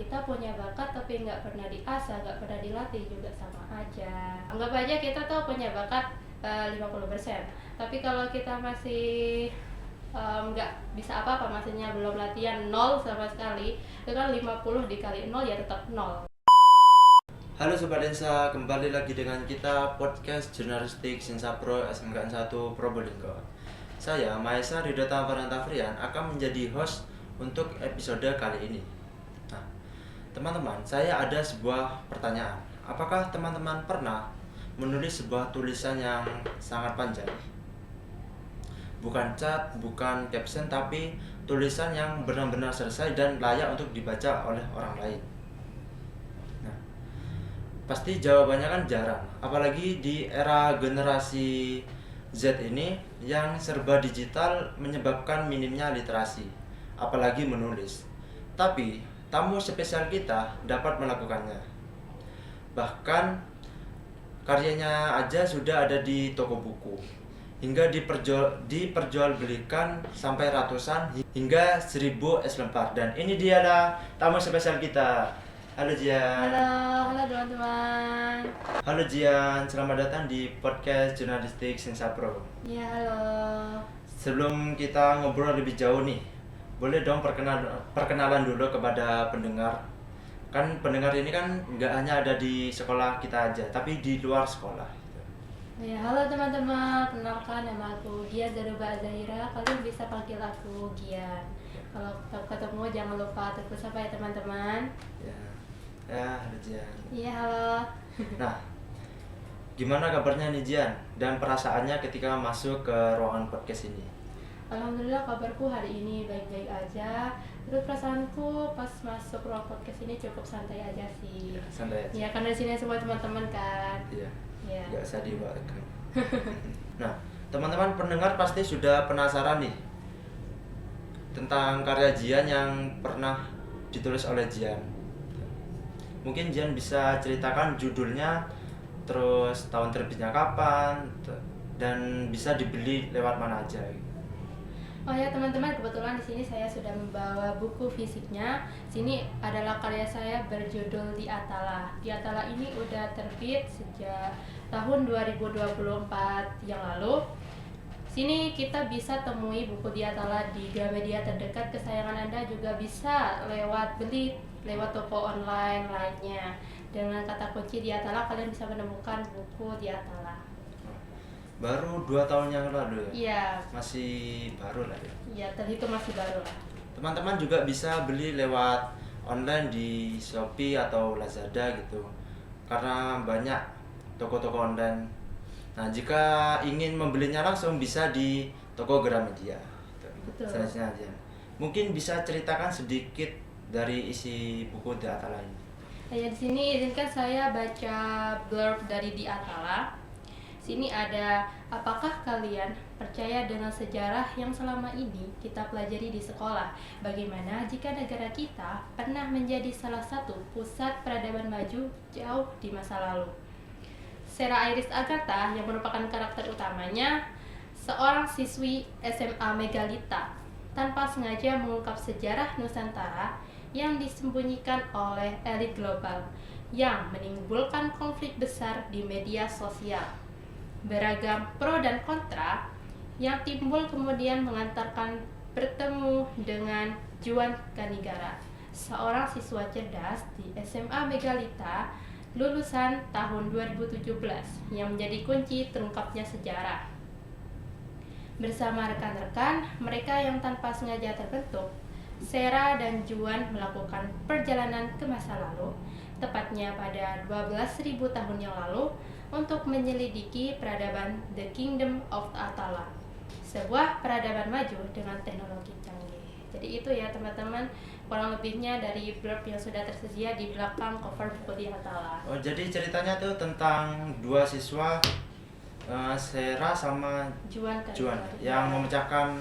kita punya bakat tapi nggak pernah diasah, nggak pernah dilatih juga sama aja. Anggap aja kita tuh punya bakat 50%, tapi kalau kita masih nggak bisa apa-apa, maksudnya belum latihan, nol sama sekali, itu kan 50 dikali nol ya tetap nol. Halo Sobat Lensa, kembali lagi dengan kita podcast Jurnalistik Sinsa Pro SMK 1 Probolinggo. Saya, Maesa Ridota Farantafrian, akan menjadi host untuk episode kali ini. Nah, teman-teman, saya ada sebuah pertanyaan. Apakah teman-teman pernah menulis sebuah tulisan yang sangat panjang? Bukan cat, bukan caption, tapi tulisan yang benar-benar selesai dan layak untuk dibaca oleh orang lain. Pasti jawabannya kan jarang, apalagi di era generasi Z ini yang serba digital menyebabkan minimnya literasi, apalagi menulis. Tapi tamu spesial kita dapat melakukannya. Bahkan karyanya aja sudah ada di toko buku, hingga diperjualbelikan sampai ratusan hingga 1000 es lempar. Dan ini dialah tamu spesial kita. Halo Jian. Halo teman-teman. Halo Jian, selamat datang di podcast Jurnalistik Sinsa Pro. Ya, halo. Sebelum kita ngobrol lebih jauh nih, boleh dong perkenalan dulu kepada pendengar. Kan pendengar ini kan nggak hanya ada di sekolah kita aja, tapi di luar sekolah. Ya, halo teman-teman, kenalkan nama aku Gian Zaruba Zahira. Kalian bisa panggil aku Gian. Kalau ketemu jangan lupa terus apa ya teman-teman. Halo Jian. Iya, halo. Nah, gimana kabarnya nih Jian dan perasaannya ketika masuk ke ruangan podcast ini? Alhamdulillah kabarku hari ini baik-baik aja. Terus perasaanku pas masuk ruang podcast ini cukup santai aja sih. Santai aja. Ya, karena di sini semua teman-teman kan. Iya. Iya. Nggak usah diwakilkan. Nah, teman-teman pendengar pasti sudah penasaran nih tentang karya Jian yang pernah ditulis oleh Jian. Mungkin Jian bisa ceritakan judulnya, terus tahun terbitnya kapan, dan bisa dibeli lewat mana aja. Oh ya teman-teman, kebetulan di sini saya sudah membawa buku fisiknya. Sini adalah karya saya berjudul Di Atala. Di Atala ini udah terbit sejak tahun 2024 yang lalu. Sini kita bisa temui buku Di Atala di Gramedia terdekat kesayangan Anda, juga bisa beli lewat toko online lainnya. Dengan kata kunci Di Atala kalian bisa menemukan buku Di Atala. Baru 2 tahun yang lalu ya? Iya. Masih baru lah ya? Iya, terhitung masih baru lah. Teman-teman juga bisa beli lewat online di Shopee atau Lazada gitu, karena banyak toko-toko online. Nah, jika ingin membelinya langsung bisa di toko Gramedia. Betul. Selanjutnya aja. Mungkin bisa ceritakan sedikit dari isi buku Di Atala ini. Ya, di sini izinkan saya baca blurb dari Di Atala. Sini ada, apakah kalian percaya dengan sejarah yang selama ini kita pelajari di sekolah? Bagaimana jika negara kita pernah menjadi salah satu pusat peradaban maju jauh di masa lalu? Sarah Iris Agatha yang merupakan karakter utamanya, seorang siswi SMA Megalita, tanpa sengaja mengungkap sejarah Nusantara yang disembunyikan oleh elit global yang menimbulkan konflik besar di media sosial. Beragam pro dan kontra yang timbul kemudian mengantarkan bertemu dengan Juan Kanigara, seorang siswa cerdas di SMA Megalita lulusan tahun 2017 yang menjadi kunci terungkapnya sejarah. Bersama rekan-rekan mereka yang tanpa sengaja terbentuk, Sarah dan Juan melakukan perjalanan ke masa lalu, tepatnya pada 12.000 tahun yang lalu, untuk menyelidiki peradaban The Kingdom of Atala, sebuah peradaban maju dengan teknologi canggih. Jadi itu ya teman-teman, kurang lebihnya dari blurb yang sudah tersedia di belakang cover buku Di Atala. Oh, jadi ceritanya tuh tentang dua siswa, Sarah sama Juan yang memecahkan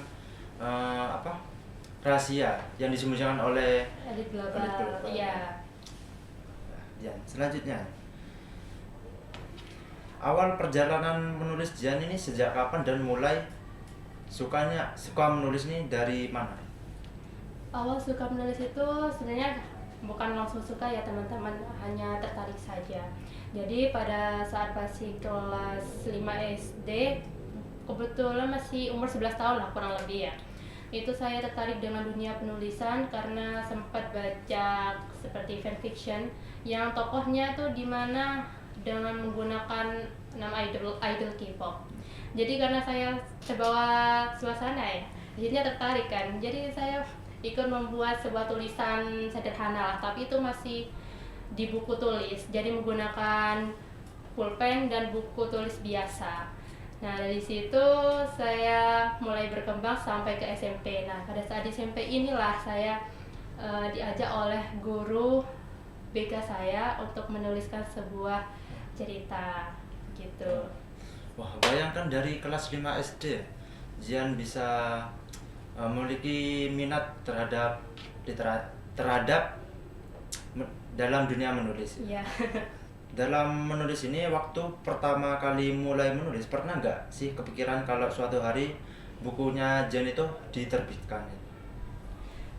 rahasia yang disembunyikan oleh elit global. Iya. Ya, selanjutnya. Awal perjalanan menulis Jian ini sejak kapan dan mulai suka menulis nih dari mana? Awal suka menulis itu sebenarnya bukan langsung suka ya teman-teman, hanya tertarik saja. Jadi pada saat masih kelas 5 SD, kebetulan masih umur 11 tahun lah kurang lebih ya, itu saya tertarik dengan dunia penulisan karena sempat baca seperti fanfiction yang tokohnya tuh dimana dengan menggunakan nama idol K-pop. Jadi karena saya terbawa suasana ya, akhirnya tertarik kan. Jadi saya ikut membuat sebuah tulisan sederhana lah, tapi itu masih di buku tulis. Jadi menggunakan pulpen dan buku tulis biasa. Nah dari situ saya mulai berkembang sampai ke SMP. Nah pada saat di SMP inilah saya diajak oleh guru BK saya untuk menuliskan sebuah cerita gitu. Wah, bayangkan dari kelas 5 SD Zian bisa memiliki minat terhadap dalam dunia menulis. Iya. Dalam menulis ini, waktu pertama kali mulai menulis, pernah nggak sih kepikiran kalau suatu hari bukunya Jen itu diterbitkan?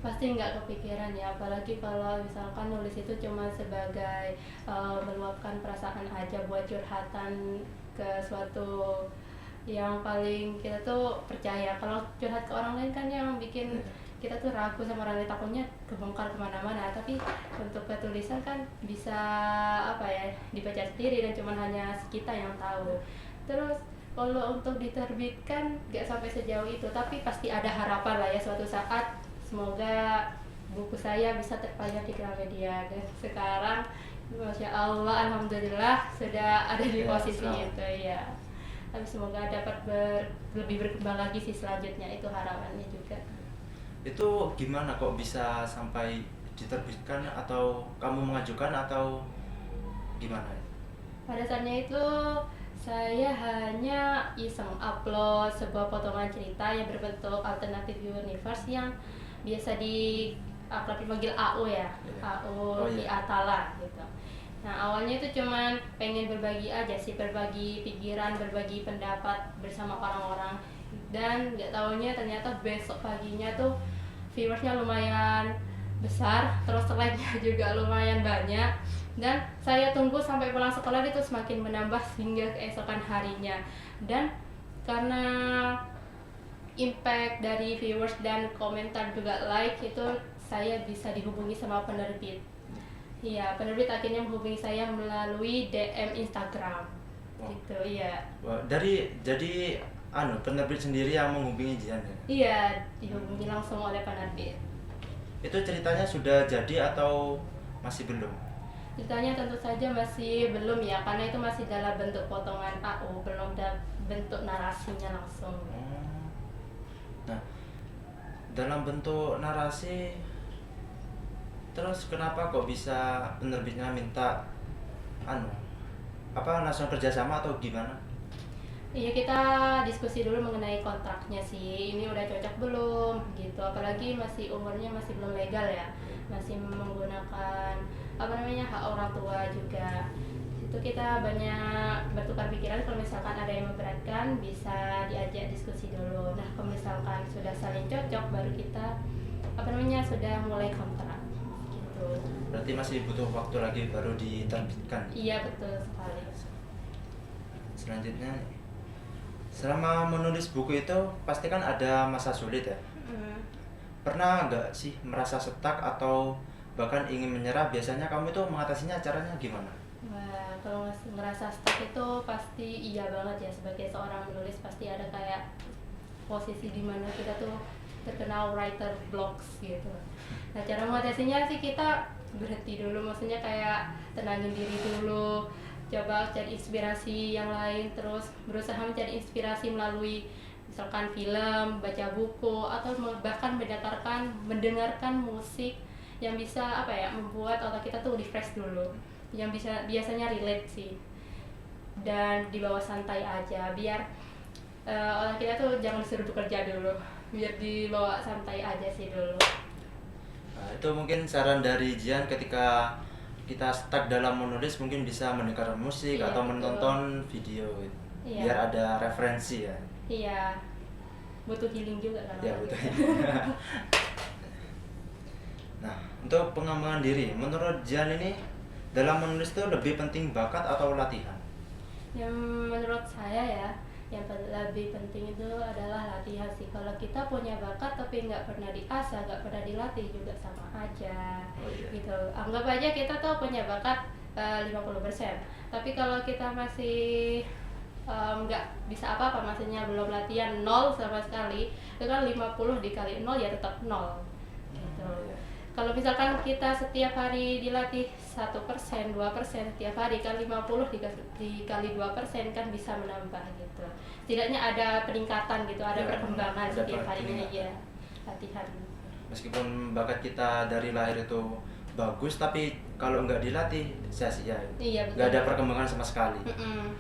Pasti nggak kepikiran ya, apalagi kalau misalkan nulis itu cuma sebagai meluapkan perasaan aja buat curhatan ke suatu yang paling kita tuh percaya. Kalau curhat ke orang lain kan yang bikin kita tuh ragu sama orang lain, takutnya kebongkar kemana-mana. Tapi untuk ketulisan kan bisa apa ya, dibaca sendiri dan cuma hanya kita yang tahu. Terus kalau untuk diterbitkan nggak sampai sejauh itu, tapi pasti ada harapan lah ya suatu saat semoga buku saya bisa terpajang di Gramedia. Dan sekarang Masya Allah, Alhamdulillah sudah ada di posisi itu ya. Tapi semoga dapat lebih berkembang lagi sih selanjutnya, itu harapannya juga. Itu gimana kok bisa sampai diterbitkan, atau kamu mengajukan atau gimana? Pada saatnya itu saya hanya iseng upload sebuah potongan cerita yang berbentuk alternatif universe yang biasa akrab dipanggil AU ya, AU di Atala gitu. Nah awalnya itu cuman pengen berbagi aja sih, berbagi pikiran, berbagi pendapat bersama orang-orang, dan nggak taunya ternyata besok paginya tuh viewersnya lumayan besar, terus like-nya juga lumayan banyak, dan saya tunggu sampai pulang sekolah itu semakin menambah hingga keesokan harinya. Dan karena impact dari viewers dan komentar juga like itu, saya bisa dihubungi sama penerbit. Iya, penerbit akhirnya menghubungi saya melalui DM Instagram. Gitu, iya. Jadi penerbit sendiri yang menghubungi Jian ya? Iya, dihubungi langsung oleh penerbit. Itu ceritanya sudah jadi atau masih belum? Ceritanya tentu saja masih belum ya, karena itu masih dalam bentuk potongan AU, belum bentuk narasinya langsung. Nah, dalam bentuk narasi, terus kenapa kok bisa penerbitnya minta langsung kerjasama atau gimana? Iya, kita diskusi dulu mengenai kontraknya sih, ini udah cocok belum gitu, apalagi umurnya masih belum legal ya, masih menggunakan hak orang tua juga. Itu kita banyak bertukar pikiran, kalau misalkan ada yang memberatkan bisa diajak diskusi dulu. Nah kalau misalkan sudah saling cocok, baru kita sudah mulai kontrak gitu. Berarti masih butuh waktu lagi baru diterbitkan? Iya betul sekali. Selanjutnya, selama menulis buku itu pasti kan ada masa sulit ya? Pernah nggak sih merasa stuck atau bahkan ingin menyerah? Biasanya kamu itu mengatasinya, caranya gimana? Wah, kalau ngerasa stuck itu pasti iya banget ya. Sebagai seorang penulis pasti ada kayak posisi dimana kita tuh terkenal writer blocks gitu. Nah cara mengatasinya sih kita berhenti dulu, maksudnya kayak tenangin diri dulu, coba cari inspirasi yang lain, terus berusaha mencari inspirasi melalui misalkan film, baca buku, atau bahkan mendengarkan musik yang bisa membuat otak kita tuh refresh dulu, yang biasanya relate sih, dan dibawa santai aja biar otak kita tuh jangan disuruh bekerja dulu, biar dibawa santai aja sih dulu. Nah, itu mungkin saran dari Jian ketika kita stuck dalam menulis, mungkin bisa mendengar musik atau menonton video gitu. Biar ada referensi ya. Iya, butuh healing juga kan. Ya betul. Nah, Untuk pengembangan diri, menurut Jian ini dalam menulis itu lebih penting bakat atau latihan? Yang menurut saya ya, yang lebih penting itu adalah latihan sih. Kalau kita punya bakat tapi nggak pernah diasah, nggak pernah dilatih juga sama aja. Oh iya. Gitu. Anggap aja kita tuh punya bakat 50%. Tapi kalau kita masih nggak bisa apa-apa, maksudnya belum latihan, nol sama sekali, itu kan 50 dikali nol ya tetap nol. Gitu. Iya. Kalau misalkan kita setiap hari dilatih 1%, 2% setiap hari, kan 50 dikali 2% kan bisa menambah gitu. Setidaknya ada peningkatan gitu, ada Ya, perkembangan ada setiap harinya peningkatan. ya. Latihan. Meskipun bakat kita dari lahir itu bagus, tapi kalau nggak dilatih sia-sia. Iya, betul. Nggak ada perkembangan sama sekali. Mm-mm.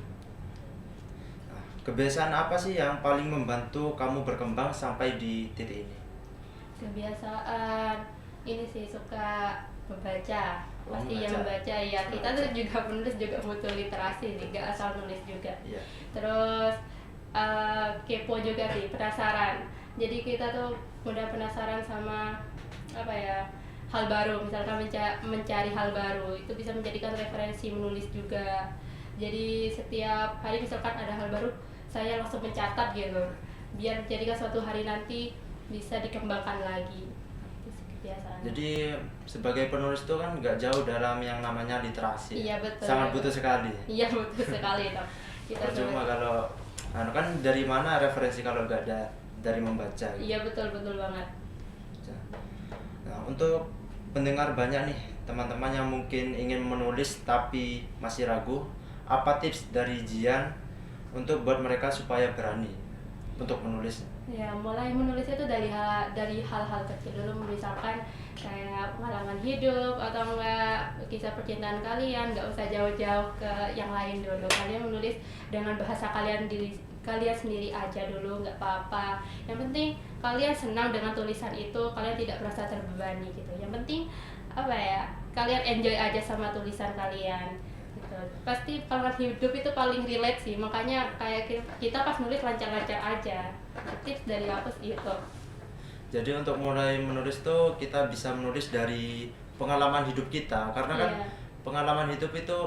Nah, kebiasaan apa sih yang paling membantu kamu berkembang sampai di titik ini? Kebiasaan ini sih, suka membaca. Oh, Pasti membaca. yang membaca ya. Suka Kita baca. tuh juga penulis juga butuh literasi nih, gak asal nulis juga. Iya. Terus kepo juga sih, penasaran. Jadi kita tuh mudah penasaran sama apa ya, hal baru. Misalkan mencari hal baru itu bisa menjadikan referensi menulis juga. Jadi setiap hari misalkan ada hal baru, saya langsung mencatat gitu, biar jadikan suatu hari nanti bisa dikembangkan lagi. Itu sih kebiasaan. Jadi sebagai penulis itu kan nggak jauh dalam yang namanya literasi. Iya, betul. Sangat butuh sekali. Iya, betul sekali dong. Kita Percuma tuh- kalau kan dari mana referensi kalau nggak ada dari membaca. Gitu. Iya, betul banget. Nah, untuk pendengar banyak nih teman-teman yang mungkin ingin menulis tapi masih ragu, apa tips dari Jian untuk buat mereka supaya berani untuk menulis? Ya, mulai menulis itu dari hal-hal kecil dulu, misalkan kayak pengalaman hidup atau enggak kisah percintaan kalian, nggak usah jauh-jauh ke yang lain dulu. Kalian menulis dengan bahasa kalian sendiri aja dulu, nggak apa-apa. Yang penting kalian senang dengan tulisan itu, kalian tidak merasa terbebani gitu. Yang penting apa ya, kalian enjoy aja sama tulisan kalian. Gitu. Pasti pengalaman hidup itu paling relate sih, makanya kayak kita pas nulis lancar-lancar aja. Tips dari aku sih itu. Jadi untuk mulai menulis tuh kita bisa menulis dari pengalaman hidup kita karena kan Iya. pengalaman hidup itu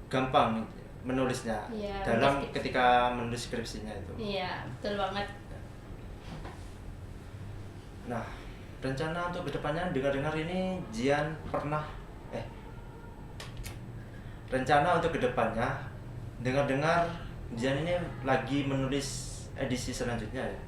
gampang menulisnya Iya, dalam menulis ketika menulis skripsinya itu. Iya, betul banget. Nah, rencana untuk kedepannya dengar-dengar ini Jian pernah rencana untuk kedepannya dengar-dengar Jian ini lagi menulis edisi selanjutnya ya.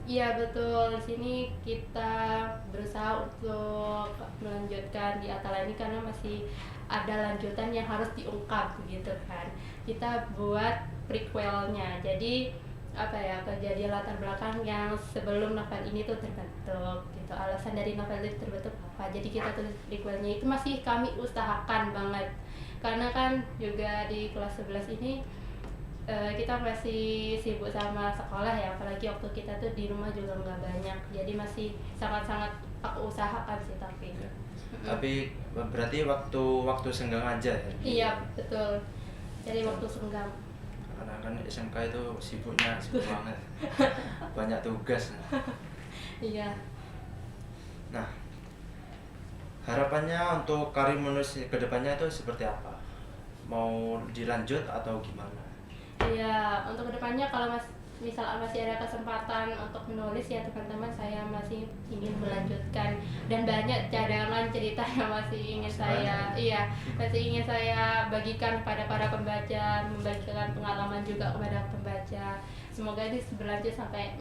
Iya, betul. Di sini kita berusaha untuk melanjutkan di Atala ini karena masih ada lanjutan yang harus diungkap gitu kan. Kita buat prequelnya. Jadi apa ya, kejadian latar belakang yang sebelum novel ini tuh terbentuk gitu. Alasan dari novel itu terbentuk apa. Jadi kita tulis prequelnya itu masih kami usahakan banget. Karena kan juga di kelas 11 ini kita masih sibuk sama sekolah ya, apalagi waktu kita tuh di rumah juga nggak banyak, jadi masih sangat-sangat aku usahakan sih tapi. Tapi berarti waktu senggang aja ya. Iya, betul. Jadi waktu senggang. Karena kan SMK itu sibuk banget. Banyak tugas. Iya. Nah, harapannya untuk karir menulis kedepannya itu seperti apa? Mau dilanjut atau gimana? Iya, untuk kedepannya kalau misal masih ada kesempatan untuk menulis ya teman-teman, saya masih ingin melanjutkan dan banyak cadangan cerita yang masih ingin masih ingin saya bagikan kepada para pembaca, membagikan pengalaman juga kepada pembaca. Semoga ini berlanjut sampai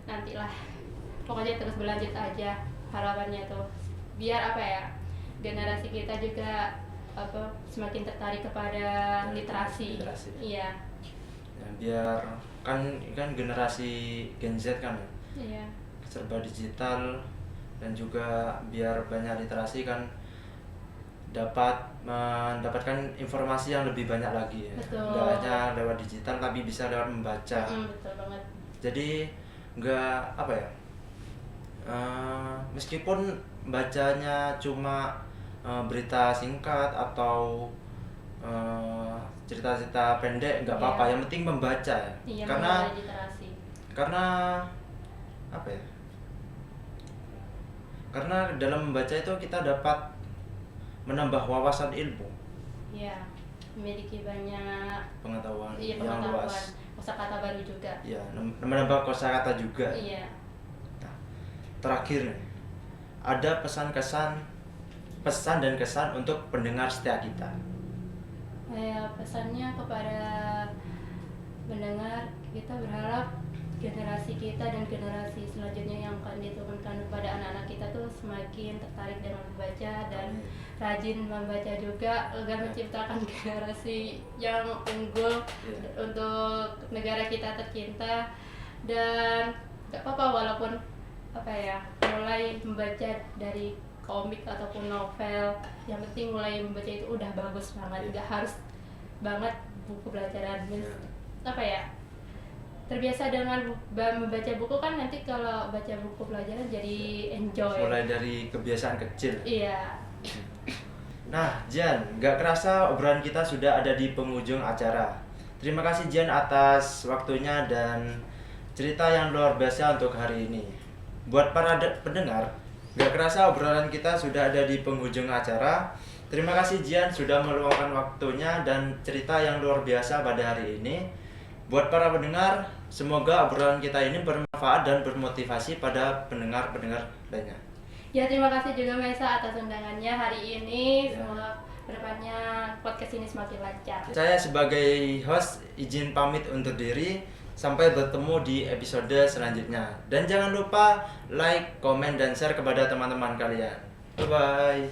nantilah, pokoknya terus berlanjut aja harapannya tuh, biar apa ya, generasi kita juga semakin tertarik kepada literasi. Iya. Ya, biar kan generasi Gen Z kan ya, Iya. serba digital, dan juga biar banyak literasi kan dapat mendapatkan informasi yang lebih banyak lagi ya. Betul. Nggak hanya lewat digital tapi bisa lewat membaca. Betul banget. Jadi nggak apa ya, meskipun bacanya cuma berita singkat atau cerita-cerita pendek nggak apa-apa, Iya. yang penting membaca ya. Iya, karena memulai literasi. karena apa ya, karena dalam membaca itu kita dapat menambah wawasan ilmu, Iya, memiliki banyak pengetahuan iya yang pengetahuan, luas. kosakata baru juga. Ya, menambah kosakata juga. Iya. Nah, terakhir nih, ada pesan dan kesan untuk pendengar setia kita. Pesannya kepada mendengar, kita berharap generasi kita dan generasi selanjutnya yang akan diturunkan kepada anak-anak kita tuh semakin tertarik dengan membaca dan rajin membaca juga agar menciptakan generasi yang unggul untuk negara kita tercinta. Dan gak apa-apa walaupun mulai membaca dari komik ataupun novel, yang penting mulai membaca itu udah bagus banget, gak harus banget buku pelajaran. Terbiasa dengan membaca buku kan, nanti kalau baca buku pelajaran jadi enjoy. Mulai dari kebiasaan kecil. Iya. Nah, Jian, gak kerasa obrolan kita sudah ada di penghujung acara. Terima kasih Jian atas waktunya dan cerita yang luar biasa untuk hari ini. Buat para pendengar, gak kerasa obrolan kita sudah ada di penghujung acara. Terima kasih Jian sudah meluangkan waktunya dan cerita yang luar biasa pada hari ini. Buat para pendengar, semoga obrolan kita ini bermanfaat dan bermotivasi pada pendengar-pendengar lainnya. Ya, terima kasih juga Mesa atas undangannya hari ini. Ya. Semoga kedepannya podcast ini semakin lancar. Saya sebagai host izin pamit undur diri. Sampai bertemu di episode selanjutnya. Dan jangan lupa like, komen, dan share kepada teman-teman kalian. Bye-bye.